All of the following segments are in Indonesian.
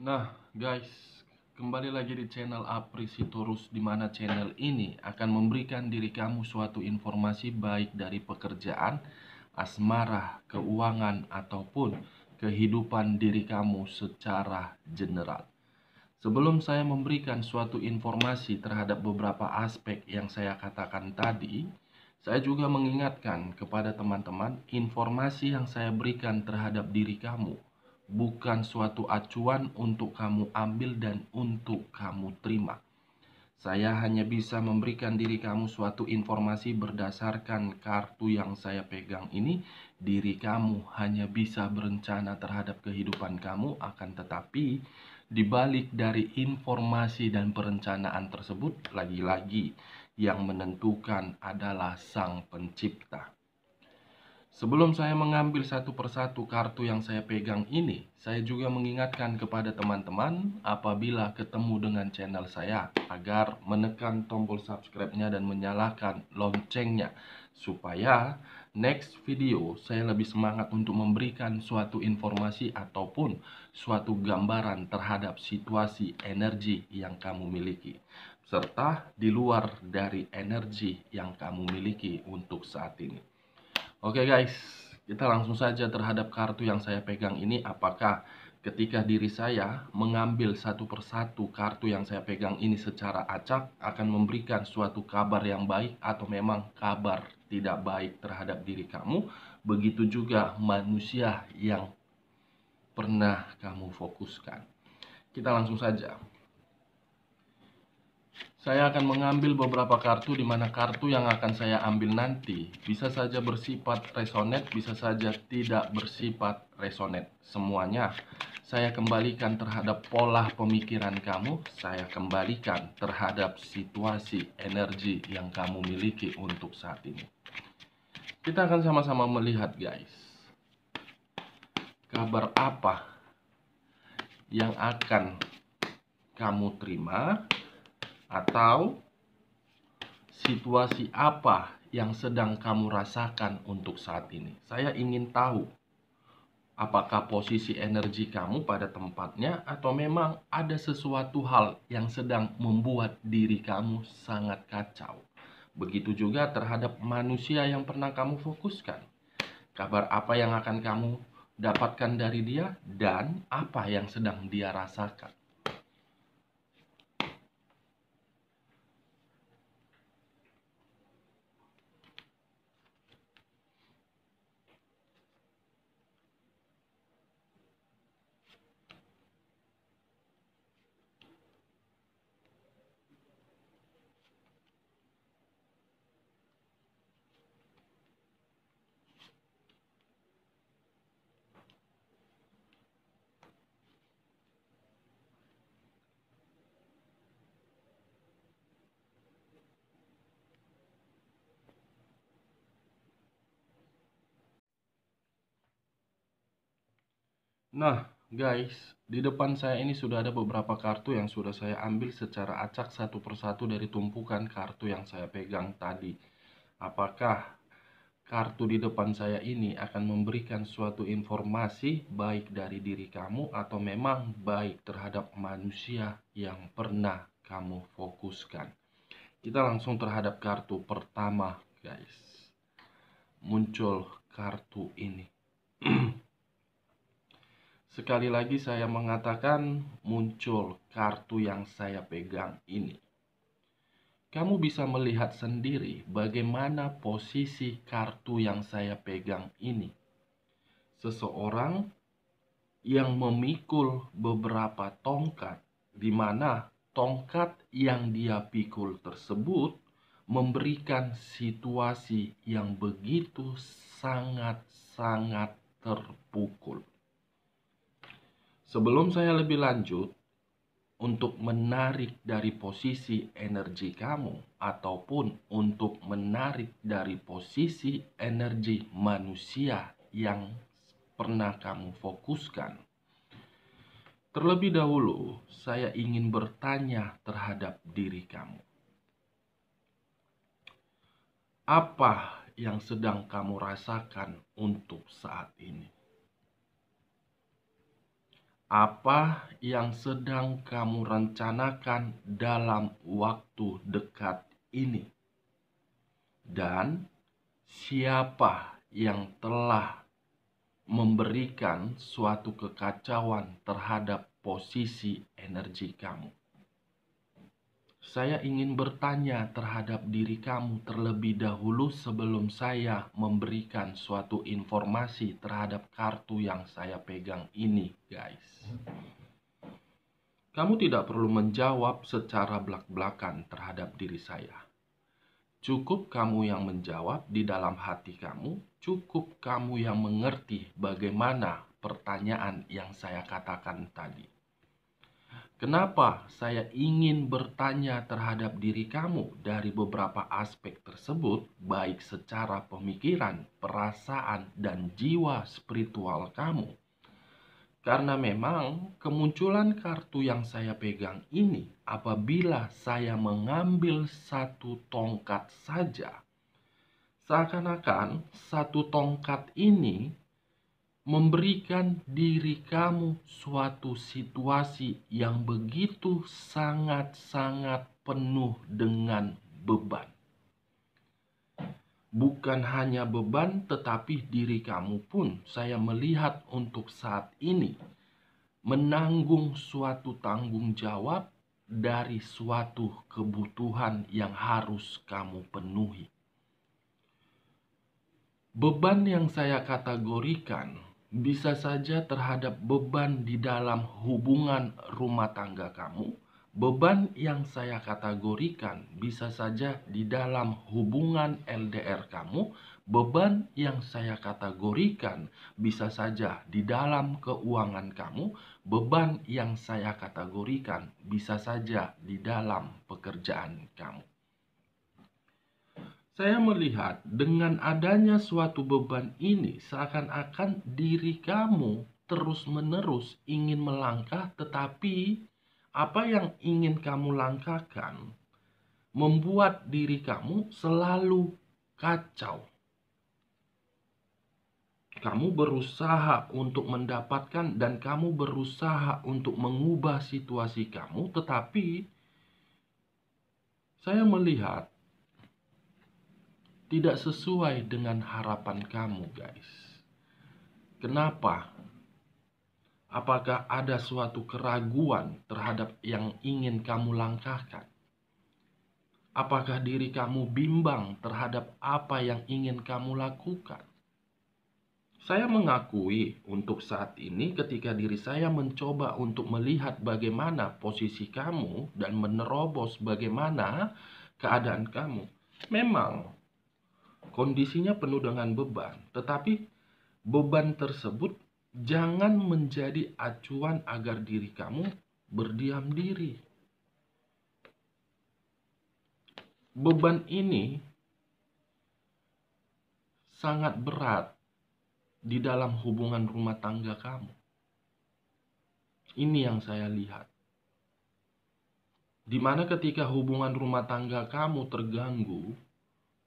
Nah, guys, kembali lagi di channel Apri Sitorus, di mana channel ini akan memberikan diri kamu suatu informasi baik dari pekerjaan, asmara, keuangan, ataupun kehidupan diri kamu secara general. Sebelum saya memberikan suatu informasi terhadap beberapa aspek yang saya katakan tadi, saya juga mengingatkan kepada teman-teman, informasi yang saya berikan terhadap diri kamu bukan suatu acuan untuk kamu ambil dan untuk kamu terima. Saya hanya bisa memberikan diri kamu suatu informasi berdasarkan kartu yang saya pegang ini. Diri kamu hanya bisa berencana terhadap kehidupan kamu, akan tetapi di balik dari informasi dan perencanaan tersebut, lagi-lagi yang menentukan adalah Sang Pencipta. Sebelum saya mengambil satu persatu kartu yang saya pegang ini, saya juga mengingatkan kepada teman-teman apabila ketemu dengan channel saya agar menekan tombol subscribe-nya dan menyalakan loncengnya, supaya next video saya lebih semangat untuk memberikan suatu informasi ataupun suatu gambaran terhadap situasi energi yang kamu miliki, serta di luar dari energi yang kamu miliki untuk saat ini. Oke guys, kita langsung saja terhadap kartu yang saya pegang ini. Apakah ketika diri saya mengambil satu persatu kartu yang saya pegang ini secara acak akan memberikan suatu kabar yang baik, atau memang kabar tidak baik terhadap diri kamu? Begitu juga manusia yang pernah kamu fokuskan. Kita langsung saja. Saya akan mengambil beberapa kartu, di mana kartu yang akan saya ambil nanti bisa saja bersifat resonate, bisa saja tidak bersifat resonate. Semuanya saya kembalikan terhadap pola pemikiran kamu, saya kembalikan terhadap situasi energi yang kamu miliki untuk saat ini. Kita akan sama-sama melihat guys, kabar apa yang akan kamu terima, atau situasi apa yang sedang kamu rasakan untuk saat ini. Saya ingin tahu apakah posisi energi kamu pada tempatnya, atau memang ada sesuatu hal yang sedang membuat diri kamu sangat kacau. Begitu juga terhadap manusia yang pernah kamu fokuskan. Kabar apa yang akan kamu dapatkan dari dia, dan apa yang sedang dia rasakan. Nah guys, di depan saya ini sudah ada beberapa kartu yang sudah saya ambil secara acak satu persatu dari tumpukan kartu yang saya pegang tadi. Apakah kartu di depan saya ini akan memberikan suatu informasi baik dari diri kamu, atau memang baik terhadap manusia yang pernah kamu fokuskan? Kita langsung terhadap kartu pertama guys. Muncul kartu ini. Sekali lagi saya mengatakan, muncul kartu yang saya pegang ini. Kamu bisa melihat sendiri bagaimana posisi kartu yang saya pegang ini. Seseorang yang memikul beberapa tongkat, di mana tongkat yang dia pikul tersebut memberikan situasi yang begitu sangat-sangat terpukul. Sebelum saya lebih lanjut, untuk menarik dari posisi energi kamu, ataupun untuk menarik dari posisi energi manusia yang pernah kamu fokuskan, terlebih dahulu saya ingin bertanya terhadap diri kamu. Apa yang sedang kamu rasakan untuk saat ini? Apa yang sedang kamu rencanakan dalam waktu dekat ini? Dan siapa yang telah memberikan suatu kekacauan terhadap posisi energi kamu? Saya ingin bertanya terhadap diri kamu terlebih dahulu sebelum saya memberikan suatu informasi terhadap kartu yang saya pegang ini, guys. Kamu tidak perlu menjawab secara belak-belakan terhadap diri saya. Cukup kamu yang menjawab di dalam hati kamu, cukup kamu yang mengerti bagaimana pertanyaan yang saya katakan tadi. Kenapa saya ingin bertanya terhadap diri kamu dari beberapa aspek tersebut, baik secara pemikiran, perasaan, dan jiwa spiritual kamu? Karena memang kemunculan kartu yang saya pegang ini, apabila saya mengambil satu tongkat saja, seakan-akan satu tongkat ini memberikan diri kamu suatu situasi yang begitu sangat-sangat penuh dengan beban. Bukan hanya beban, tetapi diri kamu pun saya melihat untuk saat ini menanggung suatu tanggung jawab dari suatu kebutuhan yang harus kamu penuhi. Beban yang saya kategorikan bisa saja terhadap beban di dalam hubungan rumah tangga kamu. Beban yang saya kategorikan bisa saja di dalam hubungan LDR kamu. Beban yang saya kategorikan bisa saja di dalam keuangan kamu. Beban yang saya kategorikan bisa saja di dalam pekerjaan kamu. Saya melihat dengan adanya suatu beban ini seakan-akan diri kamu terus-menerus ingin melangkah, tetapi apa yang ingin kamu langkahkan membuat diri kamu selalu kacau. Kamu berusaha untuk mendapatkan dan kamu berusaha untuk mengubah situasi kamu, tetapi saya melihat tidak sesuai dengan harapan kamu, guys. Kenapa? Apakah ada suatu keraguan terhadap yang ingin kamu langkahkan? Apakah diri kamu bimbang terhadap apa yang ingin kamu lakukan? Saya mengakui untuk saat ini ketika diri saya mencoba untuk melihat bagaimana posisi kamu dan menerobos bagaimana keadaan kamu. Memang kondisinya penuh dengan beban, tetapi beban tersebut jangan menjadi acuan agar diri kamu berdiam diri. Beban ini sangat berat di dalam hubungan rumah tangga kamu. Ini yang saya lihat. Dimana ketika hubungan rumah tangga kamu terganggu,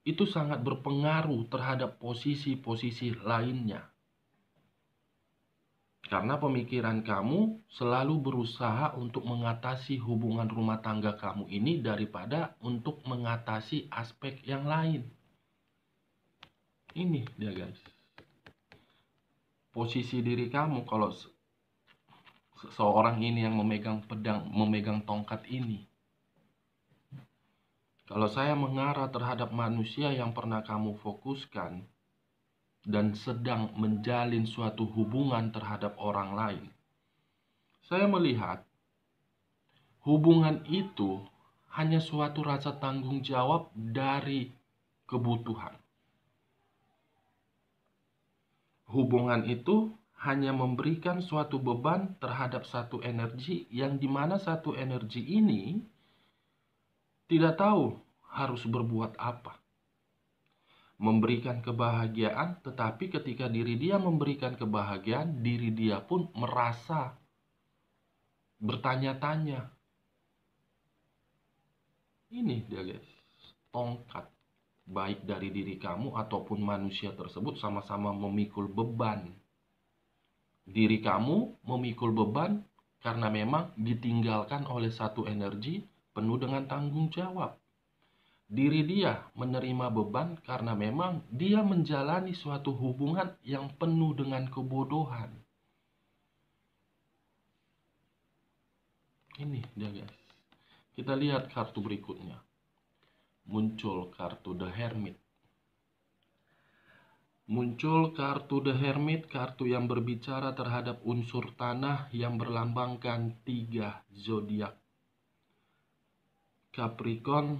itu sangat berpengaruh terhadap posisi-posisi lainnya. Karena pemikiran kamu selalu berusaha untuk mengatasi hubungan rumah tangga kamu ini daripada untuk mengatasi aspek yang lain. Ini dia, guys. Posisi diri kamu kalau seorang ini yang memegang pedang, memegang tongkat ini. Kalau saya mengarah terhadap manusia yang pernah kamu fokuskan dan sedang menjalin suatu hubungan terhadap orang lain, saya melihat hubungan itu hanya suatu rasa tanggung jawab dari kebutuhan. Hubungan itu hanya memberikan suatu beban terhadap satu energi yang dimana satu energi ini tidak tahu harus berbuat apa. Memberikan kebahagiaan, tetapi ketika diri dia memberikan kebahagiaan, diri dia pun merasa bertanya-tanya. Ini dia, guys, tongkat. baik dari diri kamu ataupun manusia tersebut, sama-sama memikul beban. Diri kamu memikul beban karena memang ditinggalkan oleh satu energi penuh dengan tanggung jawab. Diri dia menerima beban karena memang dia menjalani suatu hubungan yang penuh dengan kebodohan. Ini dia guys. Kita lihat kartu berikutnya. Muncul kartu The Hermit. Muncul kartu The Hermit, kartu yang berbicara terhadap unsur tanah yang berlambangkan 3 zodiak. Capricorn,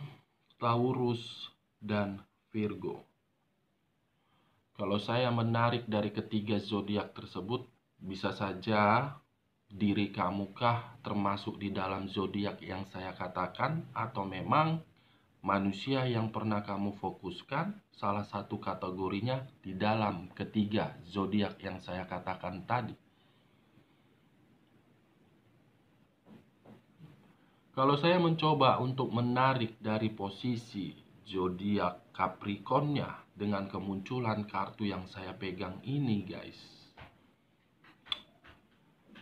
Taurus, dan Virgo. Kalau saya menarik dari ketiga zodiak tersebut, bisa saja diri kamukah termasuk di dalam zodiak yang saya katakan, atau memang manusia yang pernah kamu fokuskan salah satu kategorinya di dalam ketiga zodiak yang saya katakan tadi. Kalau saya mencoba untuk menarik dari posisi zodiak Capricornnya dengan kemunculan kartu yang saya pegang ini guys,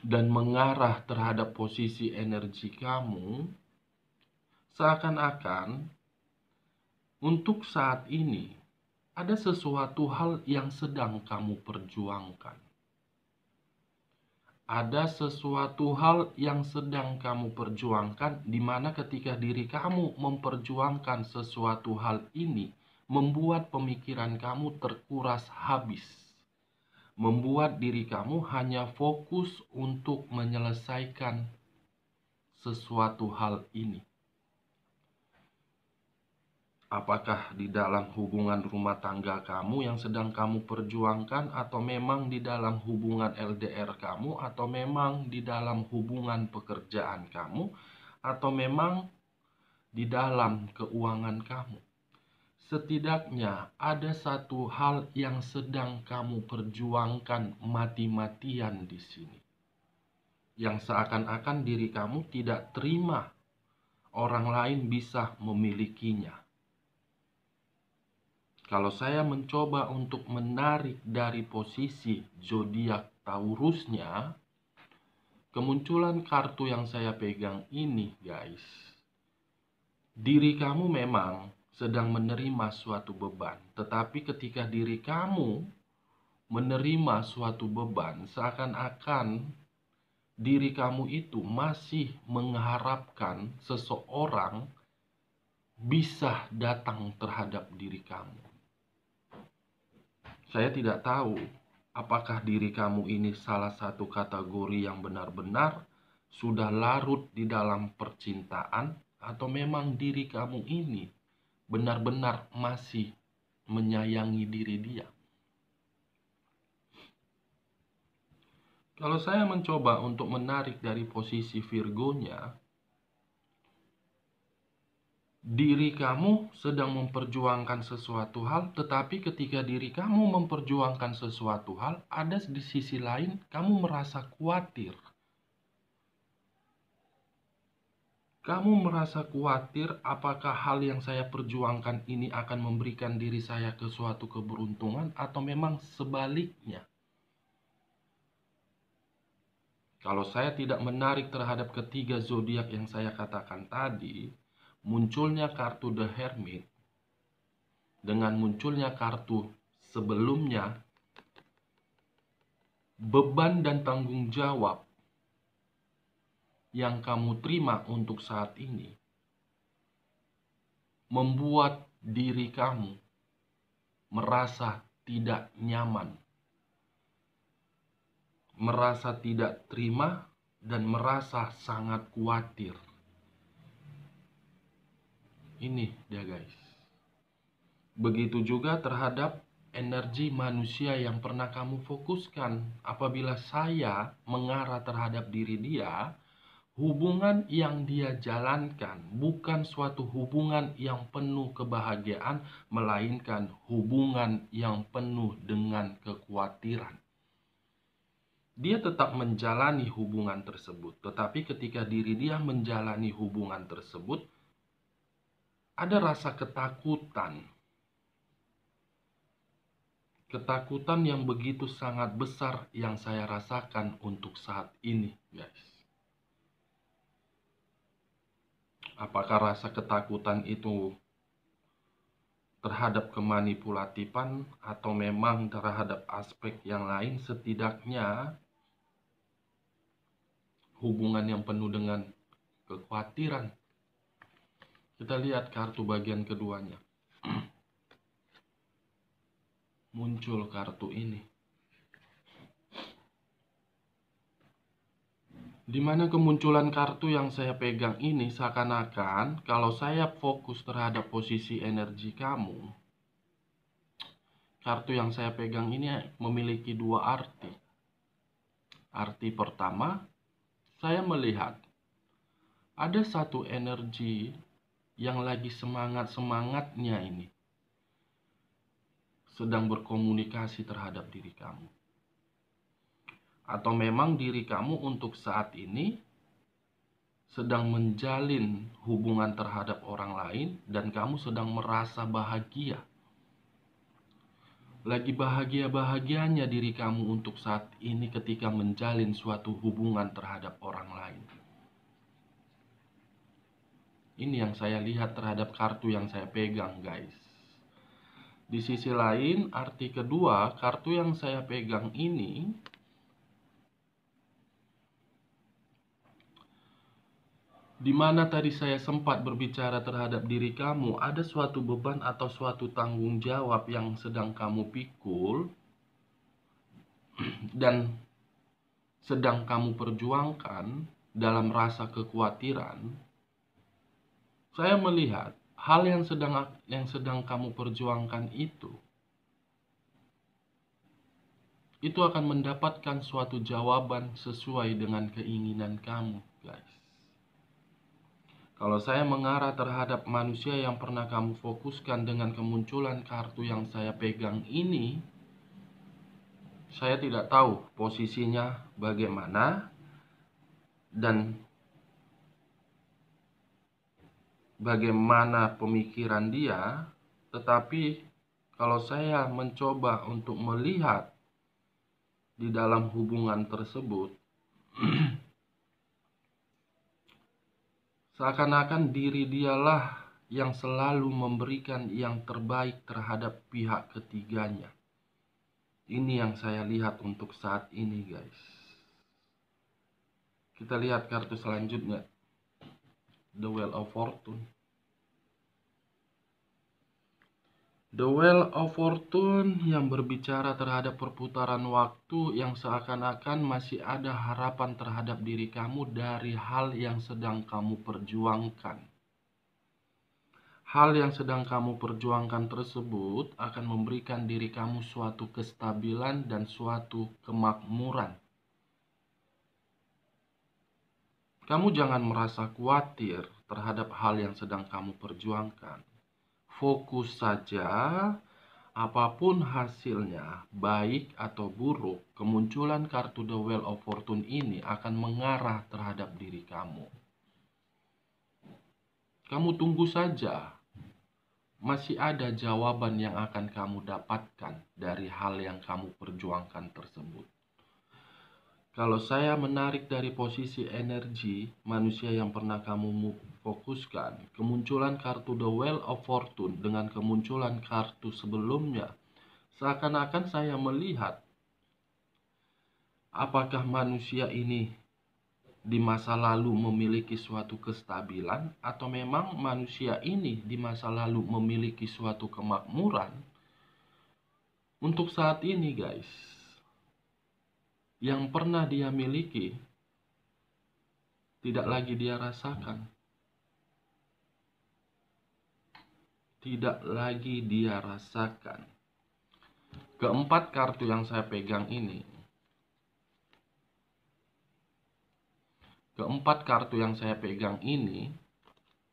dan mengarah terhadap posisi energi kamu, seakan-akan untuk saat ini ada sesuatu hal yang sedang kamu perjuangkan. Ada sesuatu hal yang sedang kamu perjuangkan, di mana ketika diri kamu memperjuangkan sesuatu hal ini, membuat pemikiran kamu terkuras habis. Membuat diri kamu hanya fokus untuk menyelesaikan sesuatu hal ini. Apakah di dalam hubungan rumah tangga kamu yang sedang kamu perjuangkan, atau memang di dalam hubungan LDR kamu, atau memang di dalam hubungan pekerjaan kamu, atau memang di dalam keuangan kamu. Setidaknya ada satu hal yang sedang kamu perjuangkan mati-matian di sini, yang seakan-akan diri kamu tidak terima orang lain bisa memilikinya. Kalau saya mencoba untuk menarik dari posisi zodiak Taurusnya, kemunculan kartu yang saya pegang ini guys, diri kamu memang sedang menerima suatu beban, tetapi ketika diri kamu menerima suatu beban, seakan-akan diri kamu itu masih mengharapkan seseorang bisa datang terhadap diri kamu. Saya tidak tahu apakah diri kamu ini salah satu kategori yang benar-benar sudah larut di dalam percintaan, atau memang diri kamu ini benar-benar masih menyayangi diri dia. Kalau saya mencoba untuk menarik dari posisi Virgonya, diri kamu sedang memperjuangkan sesuatu hal, tetapi ketika diri kamu memperjuangkan sesuatu hal, ada di sisi lain kamu merasa khawatir. Kamu merasa khawatir apakah hal yang saya perjuangkan ini akan memberikan diri saya ke suatu keberuntungan, atau memang sebaliknya. Kalau saya tidak menarik terhadap ketiga zodiak yang saya katakan tadi, munculnya kartu The Hermit dengan munculnya kartu sebelumnya, beban dan tanggung jawab yang kamu terima untuk saat ini membuat diri kamu merasa tidak nyaman, merasa tidak terima, dan merasa sangat khawatir. Ini dia guys. Begitu juga terhadap energi manusia yang pernah kamu fokuskan. Apabila saya mengarah terhadap diri dia, hubungan yang dia jalankan bukan suatu hubungan yang penuh kebahagiaan, melainkan hubungan yang penuh dengan kekhawatiran. Dia tetap menjalani hubungan tersebut, tetapi ketika diri dia menjalani hubungan tersebut, ada rasa ketakutan. ketakutan yang begitu sangat besar yang saya rasakan untuk saat ini, guys. Apakah rasa ketakutan itu terhadap kemanipulatifan atau memang terhadap aspek yang lain? Setidaknya hubungan yang penuh dengan kekhawatiran. Kita lihat kartu bagian keduanya. Muncul kartu ini, dimana kemunculan kartu yang saya pegang ini seakan-akan kalau saya fokus terhadap posisi energi kamu, kartu yang saya pegang ini memiliki dua arti. Arti pertama, saya melihat ada satu energi yang lagi semangat-semangatnya ini sedang berkomunikasi terhadap diri kamu. Atau memang diri kamu untuk saat ini sedang menjalin hubungan terhadap orang lain dan kamu sedang merasa bahagia. Lagi bahagia-bahagianya diri kamu untuk saat ini ketika menjalin suatu hubungan terhadap orang lain. Ini yang saya lihat terhadap kartu yang saya pegang, guys. Di sisi lain, arti kedua, kartu yang saya pegang ini di mana tadi saya sempat berbicara terhadap diri kamu, ada suatu beban atau suatu tanggung jawab yang sedang kamu pikul dan sedang kamu perjuangkan dalam rasa kekhawatiran. Saya melihat hal yang sedang kamu perjuangkan itu akan mendapatkan suatu jawaban sesuai dengan keinginan kamu, guys. Kalau saya mengarah terhadap manusia yang pernah kamu fokuskan dengan kemunculan kartu yang saya pegang ini, saya tidak tahu posisinya bagaimana dan bagaimana pemikiran dia, tetapi kalau saya mencoba untuk melihat di dalam hubungan tersebut, seakan-akan diri dialah yang selalu memberikan yang terbaik terhadap pihak ketiganya. Ini yang saya lihat untuk saat ini, guys. Kita lihat kartu selanjutnya, The Wheel of Fortune. The Wheel of Fortune yang berbicara terhadap perputaran waktu yang seakan-akan masih ada harapan terhadap diri kamu dari hal yang sedang kamu perjuangkan. Hal yang sedang kamu perjuangkan tersebut akan memberikan diri kamu suatu kestabilan dan suatu kemakmuran. Kamu jangan merasa khawatir terhadap hal yang sedang kamu perjuangkan. Fokus saja, apapun hasilnya, baik atau buruk, kemunculan kartu The Wheel of Fortune ini akan mengarah terhadap diri kamu. Kamu tunggu saja, masih ada jawaban yang akan kamu dapatkan dari hal yang kamu perjuangkan tersebut. Kalau saya menarik dari posisi energi manusia yang pernah kamu fokuskan, kemunculan kartu The Wheel of Fortune dengan kemunculan kartu sebelumnya, seakan-akan saya melihat apakah manusia ini di masa lalu memiliki suatu kestabilan atau memang manusia ini di masa lalu memiliki suatu kemakmuran. Untuk saat ini, guys, yang pernah dia miliki tidak lagi dia rasakan. Tidak lagi dia rasakan. Keempat kartu yang saya pegang ini,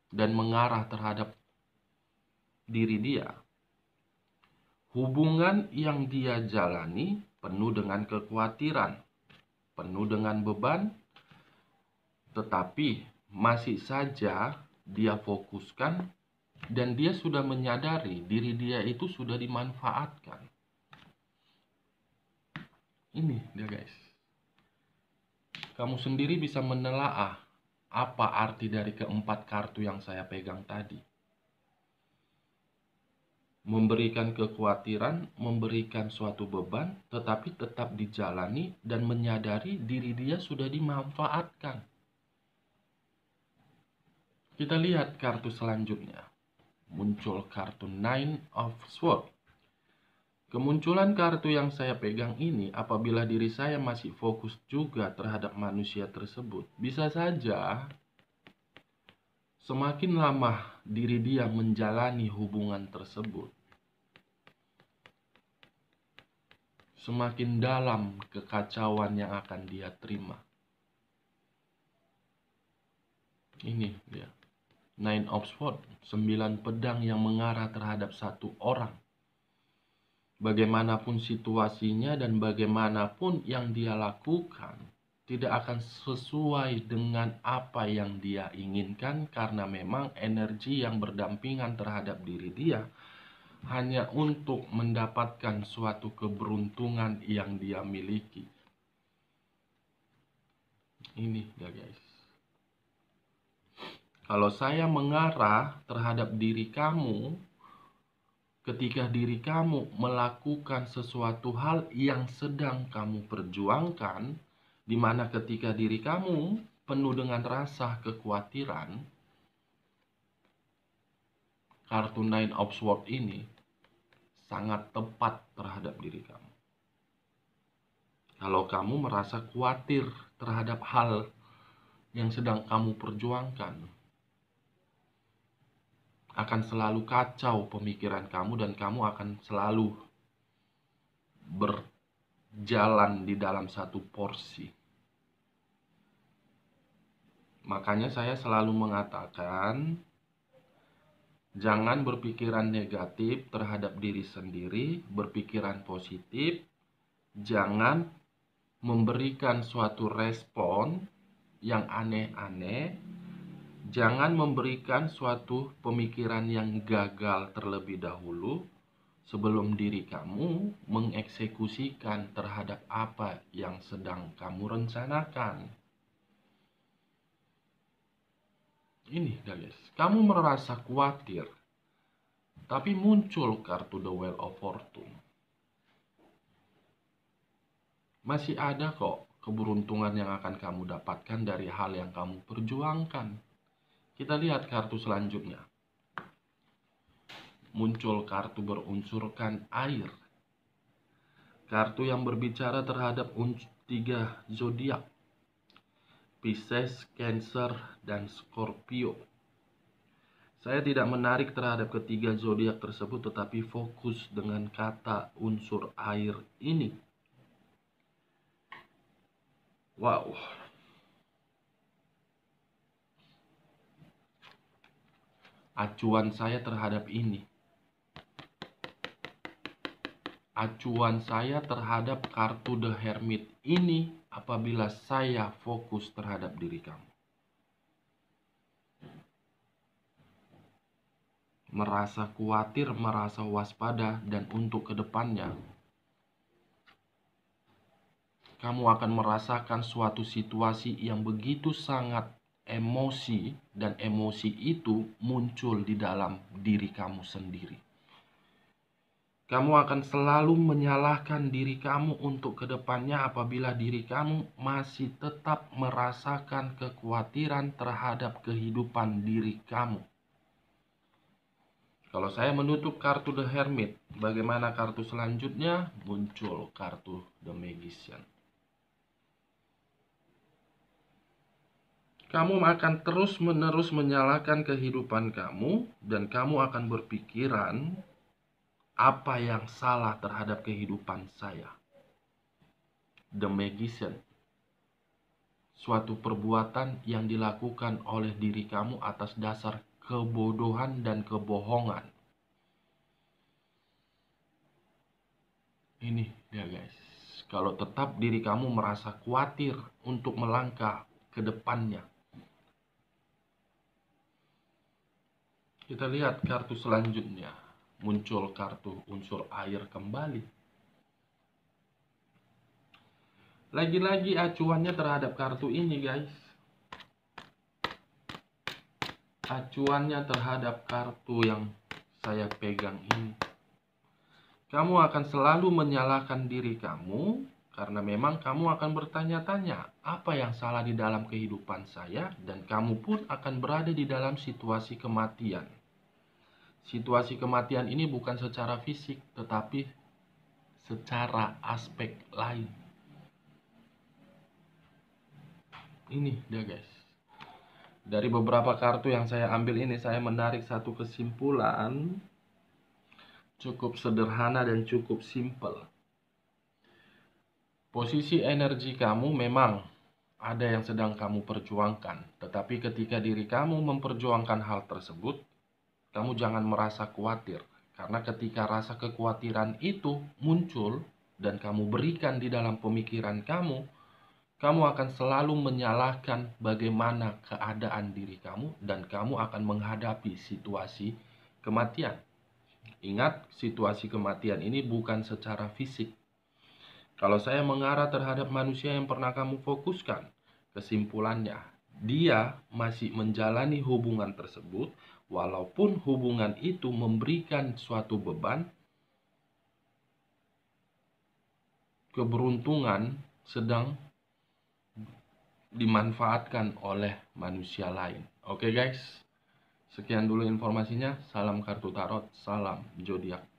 dan mengarah terhadap diri dia. Hubungan yang dia jalani penuh dengan kekhawatiran, penuh dengan beban, tetapi masih saja dia fokuskan dan dia sudah menyadari diri dia itu sudah dimanfaatkan. Ini dia guys. Kamu sendiri bisa menelaah apa arti dari keempat kartu yang saya pegang tadi. Memberikan kekhawatiran, memberikan suatu beban, tetapi tetap dijalani dan menyadari diri dia sudah dimanfaatkan. Kita lihat kartu selanjutnya. Muncul kartu Nine of Swords. Kemunculan kartu yang saya pegang ini apabila diri saya masih fokus juga terhadap manusia tersebut. Bisa saja semakin lama diri dia menjalani hubungan tersebut, semakin dalam kekacauan yang akan dia terima. Ini dia. Nine of Swords, 9 pedang yang mengarah terhadap satu orang. Bagaimanapun situasinya dan bagaimanapun yang dia lakukan, tidak akan sesuai dengan apa yang dia inginkan, karena memang energi yang berdampingan terhadap diri dia hanya untuk mendapatkan suatu keberuntungan yang dia miliki. Ini ya guys. Kalau saya mengarah terhadap diri kamu, ketika diri kamu melakukan sesuatu hal yang sedang kamu perjuangkan, di mana ketika diri kamu penuh dengan rasa kekhawatiran, kartu Nine of Swords ini sangat tepat terhadap diri kamu. Kalau kamu merasa khawatir terhadap hal yang sedang kamu perjuangkan, akan selalu kacau pemikiran kamu dan kamu akan selalu berjalan di dalam satu porsi. Makanya saya selalu mengatakan, jangan berpikiran negatif terhadap diri sendiri, berpikiran positif, jangan memberikan suatu respon yang aneh-aneh, jangan memberikan suatu pemikiran yang gagal terlebih dahulu sebelum diri kamu mengeksekusikan terhadap apa yang sedang kamu rencanakan. Ini guys, kamu merasa khawatir, tapi muncul kartu The Wheel of Fortune. Masih ada kok keberuntungan yang akan kamu dapatkan dari hal yang kamu perjuangkan. Kita lihat kartu selanjutnya. Muncul kartu berunsurkan air. Kartu yang berbicara terhadap 3 zodiak. Pisces, Cancer, dan Scorpio. Saya tidak menarik terhadap ketiga zodiak tersebut, tetapi fokus dengan kata unsur air ini. Wow. Acuan saya terhadap ini. Acuan saya terhadap kartu The Hermit ini apabila saya fokus terhadap diri kamu. Merasa khawatir, merasa waspada, dan untuk kedepannya kamu akan merasakan suatu situasi yang begitu sangat emosi, dan emosi itu muncul di dalam diri kamu sendiri. Kamu akan selalu menyalahkan diri kamu untuk kedepannya apabila diri kamu masih tetap merasakan kekhawatiran terhadap kehidupan diri kamu. Kalau saya menutup kartu The Hermit, bagaimana kartu selanjutnya? Muncul kartu The Magician. Kamu akan terus-menerus menyalahkan kehidupan kamu, dan kamu akan berpikiran, apa yang salah terhadap kehidupan saya? The Magician. Suatu perbuatan yang dilakukan oleh diri kamu atas dasar kebodohan dan kebohongan. Ini dia guys. Kalau tetap diri kamu merasa khawatir untuk melangkah ke depannya. Kita lihat kartu selanjutnya. Muncul kartu unsur air kembali. Lagi-lagi acuannya terhadap kartu ini, guys. Acuannya terhadap kartu yang saya pegang ini. Kamu akan selalu menyalahkan diri kamu, karena memang kamu akan bertanya-tanya, apa yang salah di dalam kehidupan saya, dan kamu pun akan berada di dalam situasi kematian. Situasi kematian ini bukan secara fisik, tetapi secara aspek lain. Ini dia, guys. Dari beberapa kartu yang saya ambil ini, saya menarik satu kesimpulan cukup sederhana dan cukup simpel. Posisi energi kamu memang ada yang sedang kamu perjuangkan, tetapi ketika diri kamu memperjuangkan hal tersebut, kamu jangan merasa khawatir. Karena ketika rasa kekhawatiran itu muncul dan kamu berikan di dalam pemikiran kamu, kamu akan selalu menyalahkan bagaimana keadaan diri kamu dan kamu akan menghadapi situasi kematian. Ingat, situasi kematian ini bukan secara fisik. Kalau saya mengarah terhadap manusia yang pernah kamu fokuskan, kesimpulannya, dia masih menjalani hubungan tersebut, walaupun hubungan itu memberikan suatu beban, keberuntungan sedang dimanfaatkan oleh manusia lain. Oke guys, sekian dulu informasinya. Salam kartu tarot, salam zodiak.